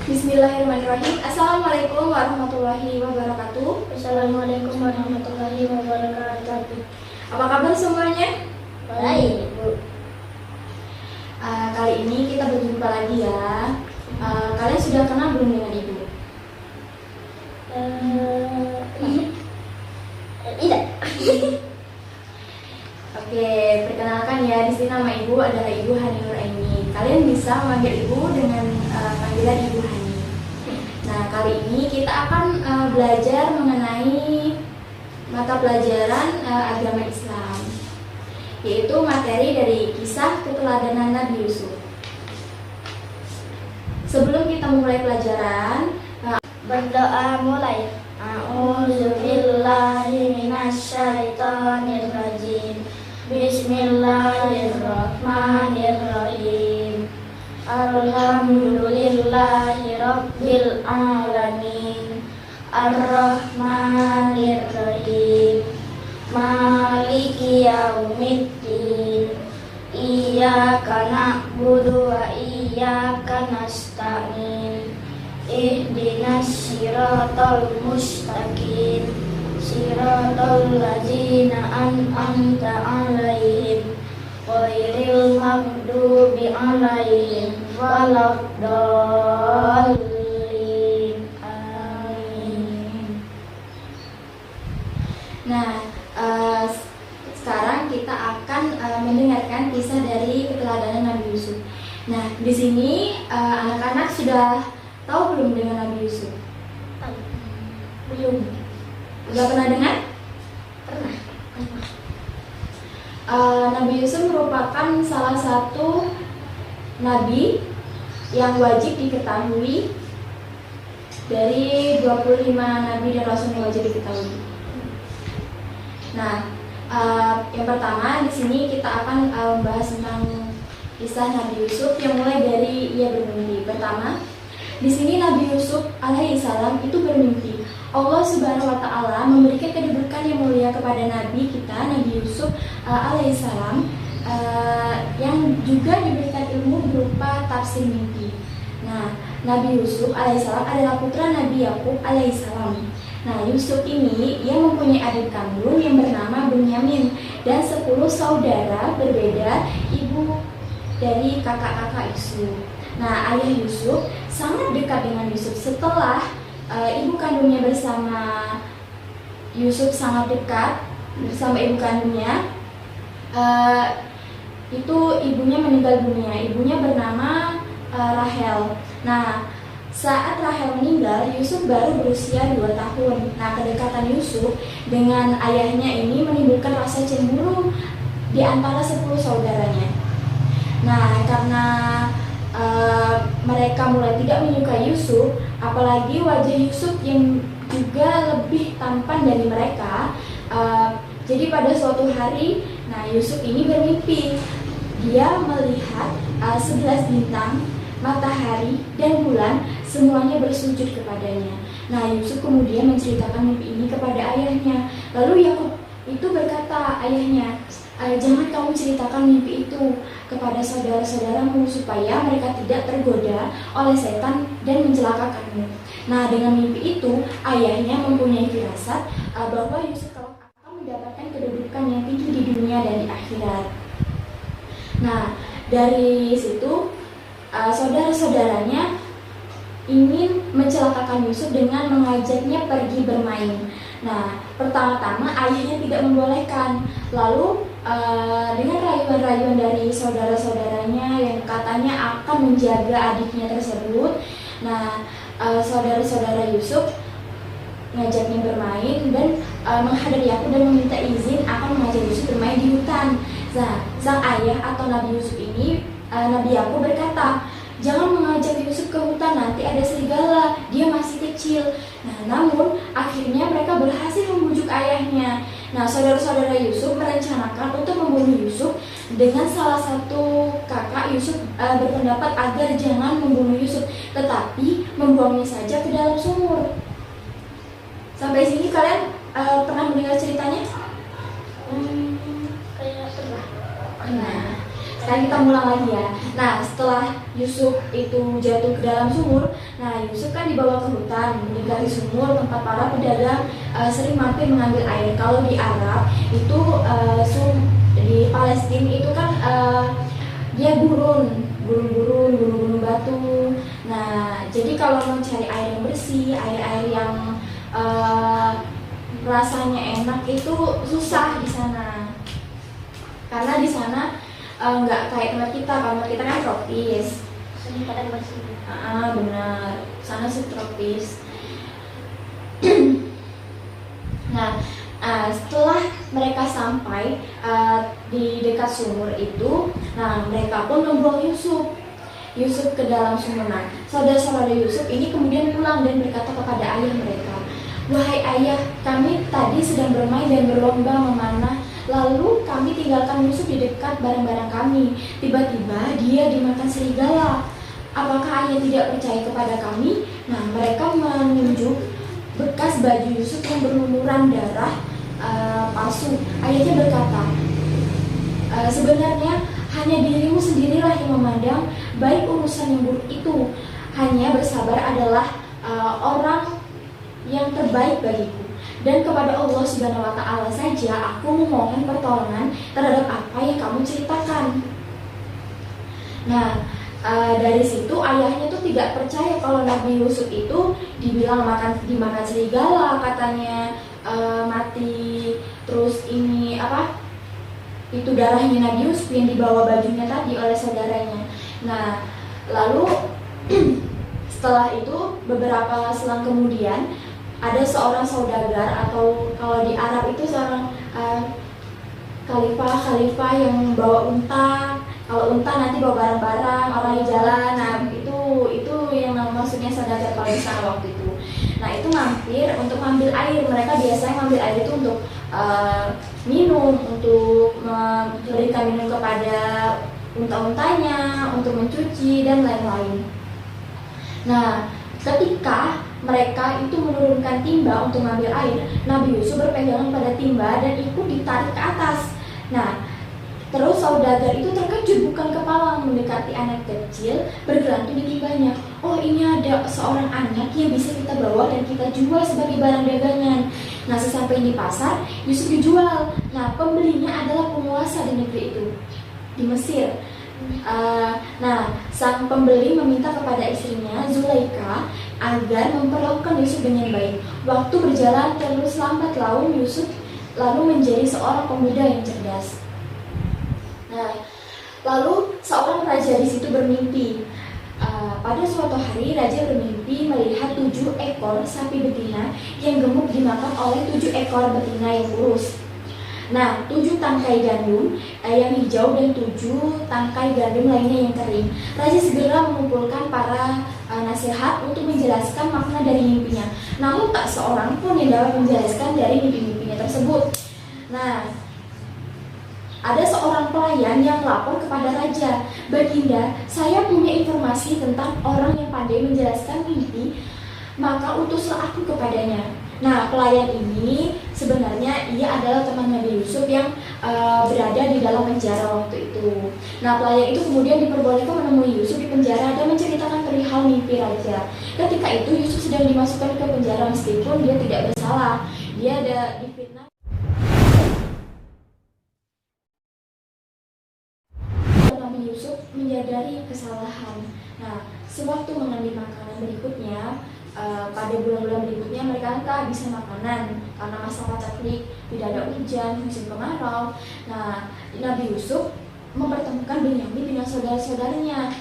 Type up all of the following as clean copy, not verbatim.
Bismillahirrahmanirrahim. Assalamualaikum warahmatullahi wabarakatuh. Assalamualaikum warahmatullahi wabarakatuh. Apa kabar semuanya? Baik, Bu. Kali ini kita berjumpa lagi ya. Kalian sudah kenal belum dengan Ibu? Tidak. Oke, perkenalkan ya. Di sini nama Ibu adalah Ibu Hani Nuraini. Kalian bisa memanggil Ibu dengan panggilan Ibu Hani. Nah, kali ini kita akan belajar mengenai mata pelajaran agama Islam, yaitu materi dari kisah keteladanan Nabi Yusuf. Sebelum kita mulai pelajaran, Berdoa mulai. A'udzubillahi minasyaitonirrajim. Bismillahirrahmanirrahim. Alhamdulillahi rabbil alamin. Ar-Rahmanir-Rahim. Maliki yaumiddin. Iyyaka na'budu wa iyyaka nasta'in. Ihdinas siratal mustaqim. Siratal ladzina an'amta 'alaihim ghairil maghdubi 'alaihim waladdallin. Amin. nah sekarang kita akan mendengarkan kisah dari keteladanan Nabi Yusuf. Nah, di sini anak-anak sudah tahu belum dengan Nabi Yusuf? Belum. Udah pernah dengar? Pernah. Nabi Yusuf merupakan salah satu nabi yang wajib diketahui dari 25 nabi dan rasul yang wajib diketahui. Nah, yang pertama di sini kita akan membahas tentang kisah Nabi Yusuf yang mulai dari ia bermimpi. Pertama, di sini Nabi Yusuf alaihissalam itu bermimpi. Allah Subhanahu wa Ta'ala memberikan kedudukan yang mulia kepada Nabi kita, Nabi Yusuf alaihissalam, yang juga diberikan ilmu berupa tafsir mimpi. Nah, Nabi Yusuf alaihissalam adalah putra Nabi Yakub alaihissalam. Nah, Yusuf ini ia mempunyai adik kandung yang bernama Bunyamin dan 10 saudara berbeda ibu dari kakak-kakak Yusuf. Nah, ayah Yusuf sangat dekat dengan Yusuf. Setelah ibu kandungnya bersama Yusuf sangat dekat bersama ibu kandungnya, itu ibunya meninggal dunia. Ibunya bernama Rahel. Nah, saat Rahel meninggal, Yusuf baru berusia 2 tahun. Nah, kedekatan Yusuf dengan ayahnya ini menimbulkan rasa cemburu di antara 10 saudaranya. Nah, karena mereka mulai tidak menyukai Yusuf, apalagi wajah Yusuf yang juga lebih tampan dari mereka. Jadi pada suatu hari, nah Yusuf ini bermimpi. Dia melihat 11 bintang, matahari, dan bulan semuanya bersujud kepadanya. Nah, Yusuf kemudian menceritakan mimpi ini kepada ayahnya. Lalu Yakub itu berkata, ayahnya, jangan kamu ceritakan mimpi itu kepada saudara-saudaramu supaya mereka tidak tergoda oleh setan dan mencelakakanmu. Nah, dengan mimpi itu ayahnya mempunyai firasat bahwa Yusuf akan mendapatkan kedudukan yang tinggi di dunia dan di akhirat. Nah, dari situ saudara-saudaranya ingin mencelakakan Yusuf dengan mengajaknya pergi bermain. Nah, pertama-tama ayahnya tidak membolehkan. Lalu dengan rayuan-rayuan dari saudara-saudaranya yang katanya akan menjaga adiknya tersebut, nah saudara-saudara Yusuf mengajaknya bermain dan menghadiri Yakub dan meminta izin akan mengajak Yusuf bermain di hutan. Nah, sang ayah atau Nabi Yusuf ini, Nabi Yakub berkata, jangan mengajak Yusuf ke hutan, nanti ada serigala, dia masih kecil. Nah, namun akhirnya mereka berhasil membujuk ayahnya. Nah, saudara-saudara Yusuf merencanakan untuk membunuh Yusuf dengan salah satu kakak Yusuf berpendapat agar jangan membunuh Yusuf, tetapi membuangnya saja ke dalam sumur. Sampai sini kalian pernah mendengar ceritanya? Kayak pernah. Nah, Sekarang kita ngulang lagi ya. Nah, setelah Yusuf itu jatuh ke dalam sumur, nah Yusuf kan dibawa ke hutan mendekati sumur tempat para pedagang sering mampir mengambil air. Kalau di Arab itu di Palestina itu kan dia gurun batu. Nah, jadi kalau mau cari air yang bersih, air-air yang rasanya enak itu susah di sana. Karena di sana nggak kayak tempat kita. Kalau tempat kita kan tropis. Seni padang bersih. Benar. Sana subtropis. Nah, setelah mereka sampai di dekat sumur itu, nah mereka pun membuang Yusuf ke dalam sumur. Nah, saudara-saudara Yusuf ini kemudian pulang dan berkata kepada ayah mereka, "Wahai ayah, kami tadi sedang bermain dan berlomba memanah, lalu kami tinggalkan Yusuf di dekat barang-barang kami. Tiba-tiba dia dimakan serigala. Apakah ayah tidak percaya kepada kami?" Nah, mereka menunjuk bekas baju Yusuf yang berlumuran darah palsu. Ayahnya berkata, "Sebenarnya hanya dirimu sendirilah yang memandang baik urusan yang buruk itu. Hanya bersabar adalah orang yang terbaik bagiku. Dan kepada Allah Subhanahu wa Ta'ala saja aku memohon pertolongan terhadap apa yang kamu ceritakan." Nah, dari situ ayahnya tuh tidak percaya kalau Nabi Yusuf itu dibilang dimakan serigala, katanya mati, terus ini itu darahnya Nabi Yusuf yang dibawa bajunya tadi oleh saudaranya. Nah, lalu setelah itu beberapa selang kemudian ada seorang saudagar, atau kalau di Arab itu seorang khalifah yang bawa unta. Kalau unta nanti bawa barang-barang, orang di jalan. Nah, itu yang maksudnya saudagar kalau di sana waktu itu. Nah, itu mampir untuk mengambil air. Mereka biasanya mengambil air itu untuk minum, untuk memberikan minum kepada unta-untanya, untuk mencuci dan lain-lain. Nah, ketika mereka itu menurunkan timba untuk mengambil air, Nabi Yusuf berpegangan pada timba dan ikut ditarik ke atas. Nah, terus saudagar itu terkejut, bukan kepala mendekati anak kecil bergelantung di timbanya. Oh, ini ada seorang anak yang bisa kita bawa dan kita jual sebagai barang dagangan. Nah, sesampai di pasar, Yusuf dijual. Nah, pembelinya adalah penguasa di negeri itu, di Mesir. Nah, sang pembeli meminta kepada istrinya Zulaika agar memperlakukan Yusuf dengan baik. Waktu berjalan terus lambat laun, Yusuf lalu menjadi seorang pemuda yang cerdas. Nah, lalu seorang raja di situ bermimpi. Pada suatu hari raja bermimpi melihat 7 ekor sapi betina yang gemuk dimakan oleh 7 ekor betina yang kurus. Nah, 7 tangkai gandum yang hijau dan 7 tangkai gandum lainnya yang kering. Raja segera mengumpulkan para nasihat untuk menjelaskan makna dari mimpinya. Namun tak seorang pun yang dapat menjelaskan dari mimpi-mimpinya tersebut. Nah, ada seorang pelayan yang lapor kepada raja, "Baginda, saya punya informasi tentang orang yang pandai menjelaskan mimpi, maka utuslah aku kepadanya." Nah, pelayan ini sebenarnya ia adalah teman Nabi Yusuf yang berada di dalam penjara waktu itu. Nah, pelayan itu kemudian diperbolehkan menemui Yusuf di penjara dan menceritakan perihal mimpi raja. Ketika itu Yusuf sedang dimasukkan ke penjara meskipun dia tidak bersalah. Dia ada difitnah. Nabi Yusuf menyadari kesalahan. Nah, sewaktu mengambil makanan berikutnya, pada bulan-bulan berikutnya mereka kehabisan makanan karena masa paceklik, tidak ada hujan, musim kemarau. Nah, Nabi Yusuf mempertemukan Benyamin dengan saudara-saudaranya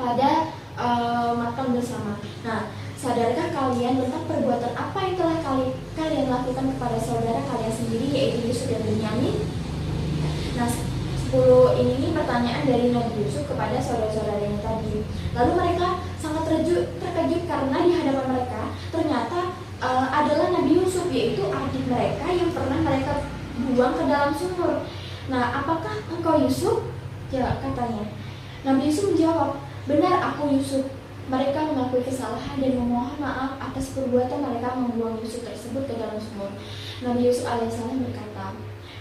pada makan bersama. Nah, sadarkah kalian tentang perbuatan apa yang telah kalian lakukan kepada saudara kalian sendiri, yaitu Yusuf dan Benyamin? Nah, 10 ini pertanyaan dari Nabi Yusuf kepada saudara-saudaranya tadi. Lalu mereka sangat terkejut karena di hadapan mereka ternyata adalah Nabi Yusuf, yaitu adik mereka yang pernah mereka buang ke dalam sumur. Nah, apakah engkau Yusuf? Ya, katanya. Nabi Yusuf menjawab, "Benar, aku Yusuf." Mereka mengakui kesalahan dan memohon maaf atas perbuatan mereka membuang Yusuf tersebut ke dalam sumur. Nabi Yusuf alaihissalam berkata,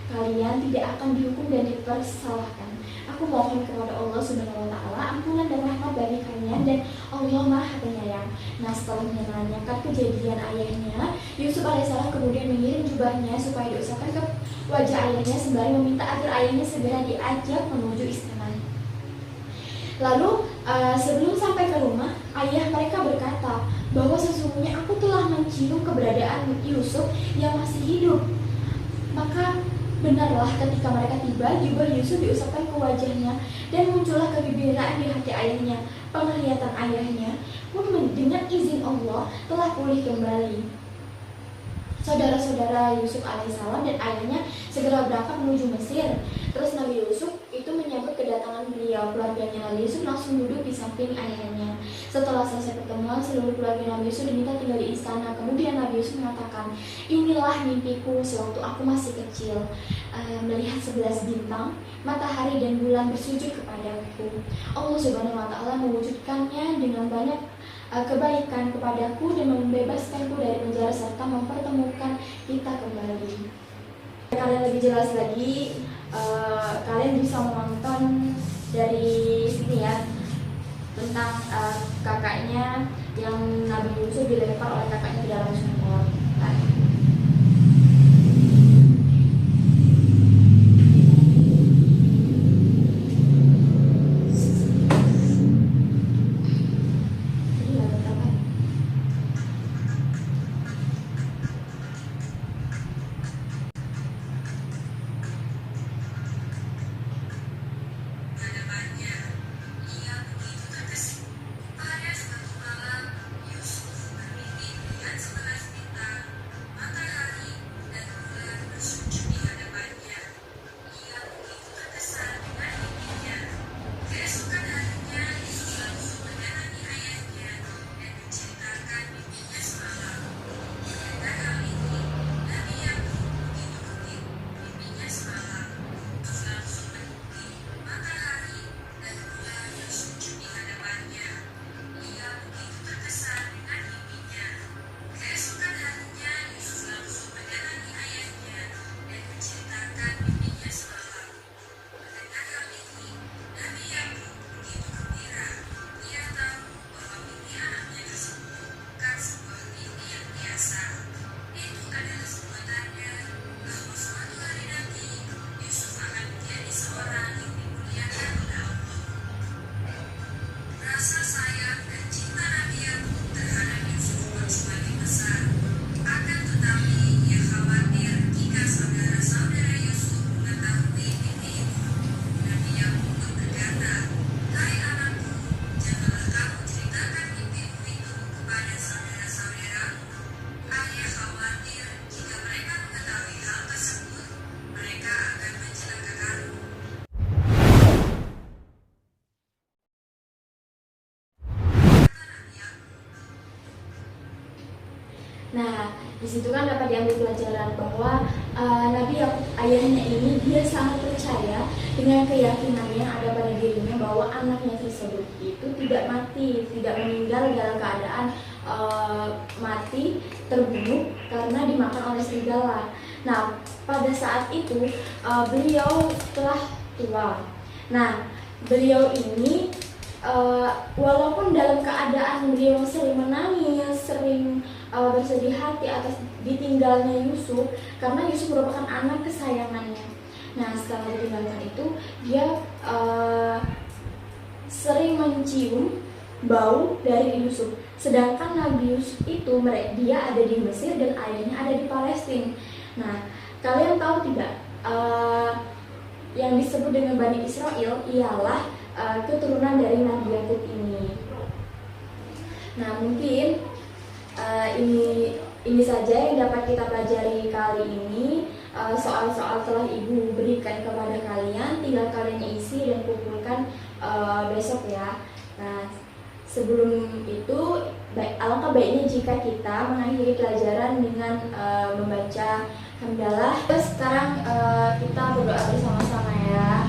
kalian tidak akan dihukum dan dipersalahkan. Aku mohon kepada Allah Subhanahu wa Ta'ala ampunan dan rahmat bagi kalian, dan Allah Maha Penyayang. Nah, setelah menanyakan kejadian ayahnya, Yusuf alaihissalam kemudian mengirim jubahnya supaya diusapkan ke wajah ayahnya sembari meminta agar ayahnya segera diajak menuju istana. Lalu sebelum sampai ke rumah, ayah mereka berkata bahwa sesungguhnya aku telah mencium keberadaan Yusuf yang masih hidup. Maka benarlah ketika mereka tiba, jubah Yusuf diusapkan ke wajahnya dan muncullah kegembiraan di hati ayahnya. Penglihatan ayahnya pun dengan izin Allah telah pulih kembali. Saudara-saudara Yusuf alaihissalam dan ayahnya segera berangkat menuju Mesir. Terus Nabi Yusuf itu menyambut kedatangan beliau. Keluarganya Nabi Yusuf langsung duduk di samping ayahnya. Setelah selesai pertemuan, seluruh keluarga Nabi Yusuf diminta tinggal di istana. Kemudian Nabi Yusuf mengatakan, inilah mimpiku sewaktu aku masih kecil, melihat 11 bintang, matahari dan bulan bersujud kepadaku. Allah Subhanahu wa Ta'ala mewujudkannya dengan banyak kebaikan kepadaku dan membebaskanku dari penjara serta mempertemukan kita kembali. Kalian lebih jelas lagi, kalian bisa menonton dari sini ya, tentang kakaknya yang Nabi Yusuf dilempar oleh kakaknya ke dalam sumur. Nah, di situ kan dapat diambil pelajaran bahwa Nabi Yakub ayahnya ini dia sangat percaya dengan keyakinan yang ada pada dirinya bahwa anaknya tersebut itu tidak mati, tidak meninggal dalam keadaan mati, terbunuh karena dimakan oleh serigala. Nah, pada saat itu beliau telah tua. Nah, beliau ini walaupun dalam keadaan beliau sering menangis, sering bersedih hati atas ditinggalnya Yusuf, karena Yusuf merupakan anak kesayangannya. Nah, setelah ditinggalkan itu, dia sering mencium bau dari Yusuf. Sedangkan Nabi Yusuf itu dia ada di Mesir dan ayahnya ada di Palestina. Nah, kalian tahu tidak yang disebut dengan Bani Israel ialah keturunan dari Nabi Yakub ini. Nah, mungkin ini saja yang dapat kita pelajari kali ini. Soal-soal telah Ibu berikan kepada kalian, tinggal kalian isi dan kumpulkan besok ya. Nah, sebelum itu alangkah baiknya jika kita mengakhiri pelajaran dengan membaca hamdalah. Terus sekarang kita berdoa bersama-sama ya.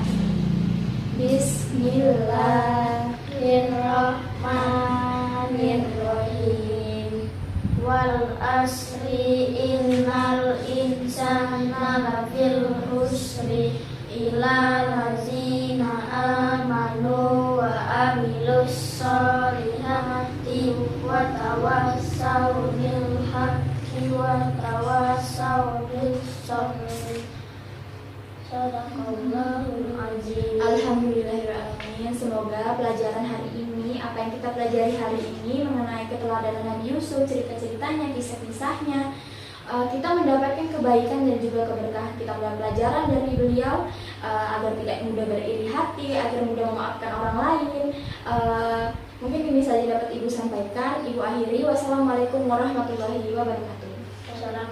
Bismillahirrahmanirrahim. Wal asri innal insana lafil khusr yusri ilal ladzina amanu wa amilus solihati wa tawassaw bil haqqi wa tawassaw bis sabri. Sadaqallahul azim. Alhamdulillahirrahmanirrahim. Semoga pelajaran hari ini, apa yang kita pelajari hari ini mengenai keteladanan Nabi Yusuf, cerita-ceritanya, kisah-kisahnya, kita mendapatkan kebaikan dan juga keberkahan. Kita mendapatkan pelajaran dari beliau agar tidak mudah beriri hati, agar mudah memaafkan orang lain. Mungkin ini saja dapat Ibu sampaikan. Ibu akhiri. Wassalamualaikum warahmatullahi wabarakatuh.